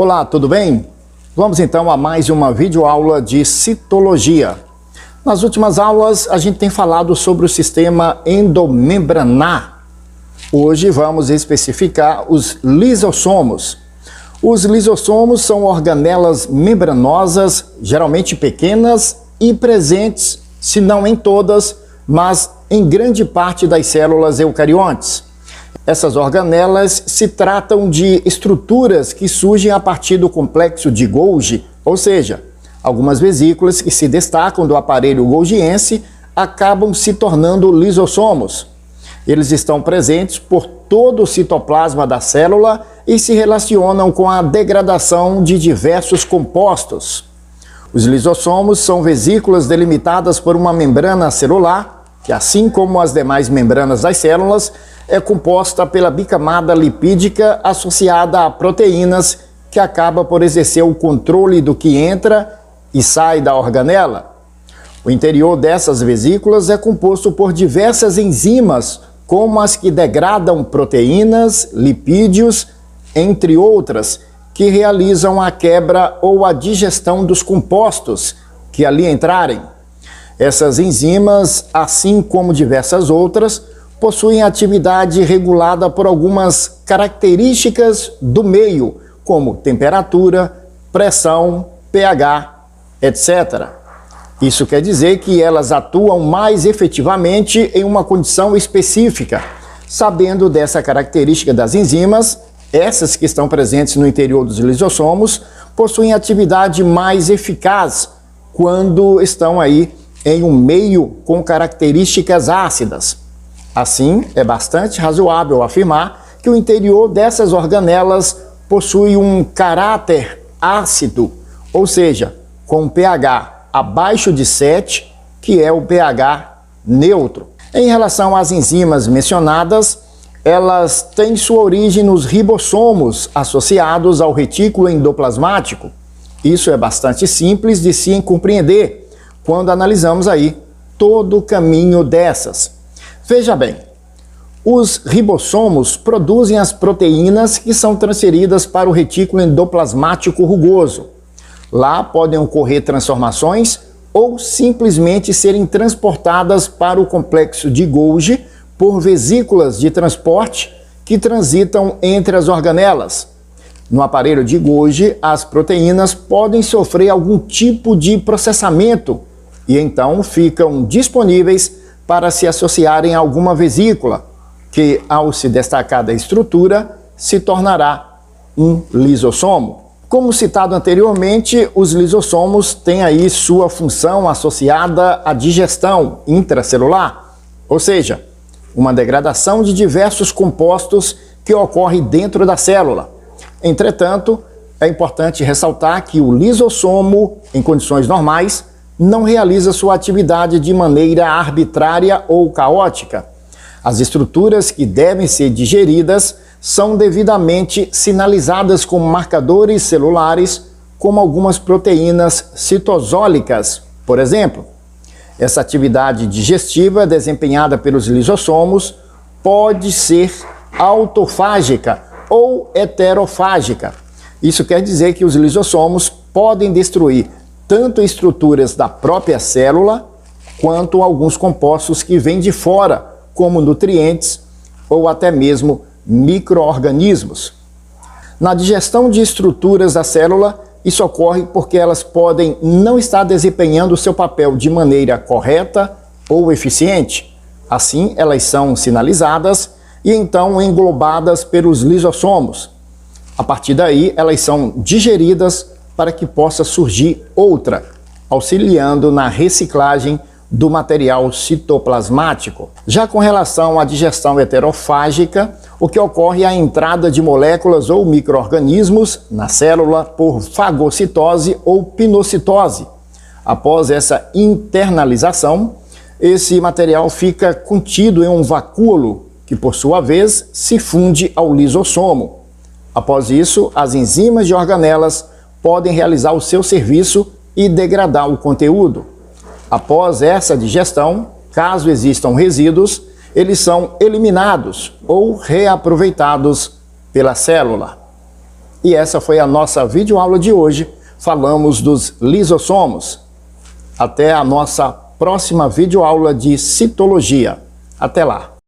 Olá, tudo bem? Vamos então a mais uma videoaula de citologia. Nas últimas aulas a gente tem falado sobre o sistema endomembranar. Hoje vamos especificar os lisossomos. Os lisossomos são organelas membranosas, geralmente pequenas e presentes, se não em todas, mas em grande parte das células eucariontes. Essas organelas se tratam de estruturas que surgem a partir do complexo de Golgi, ou seja, algumas vesículas que se destacam do aparelho golgiense acabam se tornando lisossomos. Eles estão presentes por todo o citoplasma da célula e se relacionam com a degradação de diversos compostos. Os lisossomos são vesículas delimitadas por uma membrana celular, que assim como as demais membranas das células, é composta pela bicamada lipídica associada a proteínas que acaba por exercer o controle do que entra e sai da organela. O interior dessas vesículas é composto por diversas enzimas, como as que degradam proteínas, lipídios, entre outras, que realizam a quebra ou a digestão dos compostos que ali entrarem. Essas enzimas, assim como diversas outras, possuem atividade regulada por algumas características do meio, como temperatura, pressão, pH, etc. Isso quer dizer que elas atuam mais efetivamente em uma condição específica. Sabendo dessa característica das enzimas, essas que estão presentes no interior dos lisossomos possuem atividade mais eficaz quando estão aí em um meio com características ácidas. Assim, é bastante razoável afirmar que o interior dessas organelas possui um caráter ácido, ou seja, com pH abaixo de 7, que é o pH neutro. Em relação às enzimas mencionadas, elas têm sua origem nos ribossomos associados ao retículo endoplasmático. Isso é bastante simples de se compreender quando analisamos aí todo o caminho dessas. Veja bem, os ribossomos produzem as proteínas que são transferidas para o retículo endoplasmático rugoso. Lá podem ocorrer transformações ou simplesmente serem transportadas para o complexo de Golgi por vesículas de transporte que transitam entre as organelas. No aparelho de Golgi, as proteínas podem sofrer algum tipo de processamento e então ficam disponíveis para se associarem a alguma vesícula, que ao se destacar da estrutura, se tornará um lisossomo. Como citado anteriormente, os lisossomos têm aí sua função associada à digestão intracelular, ou seja, uma degradação de diversos compostos que ocorre dentro da célula. Entretanto, é importante ressaltar que o lisossomo, em condições normais, não realiza sua atividade de maneira arbitrária ou caótica. As estruturas que devem ser digeridas são devidamente sinalizadas com marcadores celulares, como algumas proteínas citosólicas, por exemplo. Essa atividade digestiva desempenhada pelos lisossomos pode ser autofágica ou heterofágica. Isso quer dizer que os lisossomos podem destruir tanto estruturas da própria célula, quanto alguns compostos que vêm de fora, como nutrientes ou até mesmo micro-organismos. Na digestão de estruturas da célula, isso ocorre porque elas podem não estar desempenhando o seu papel de maneira correta ou eficiente. Assim, elas são sinalizadas e então englobadas pelos lisossomos. A partir daí, elas são digeridas para que possa surgir outra, auxiliando na reciclagem do material citoplasmático. Já com relação à digestão heterofágica, o que ocorre é a entrada de moléculas ou micro-organismos na célula por fagocitose ou pinocitose. Após essa internalização, esse material fica contido em um vacúolo, que por sua vez se funde ao lisossomo. Após isso, as enzimas de organelas podem realizar o seu serviço e degradar o conteúdo. Após essa digestão, caso existam resíduos, eles são eliminados ou reaproveitados pela célula. E essa foi a nossa videoaula de hoje. Falamos dos lisossomos. Até a nossa próxima videoaula de citologia. Até lá!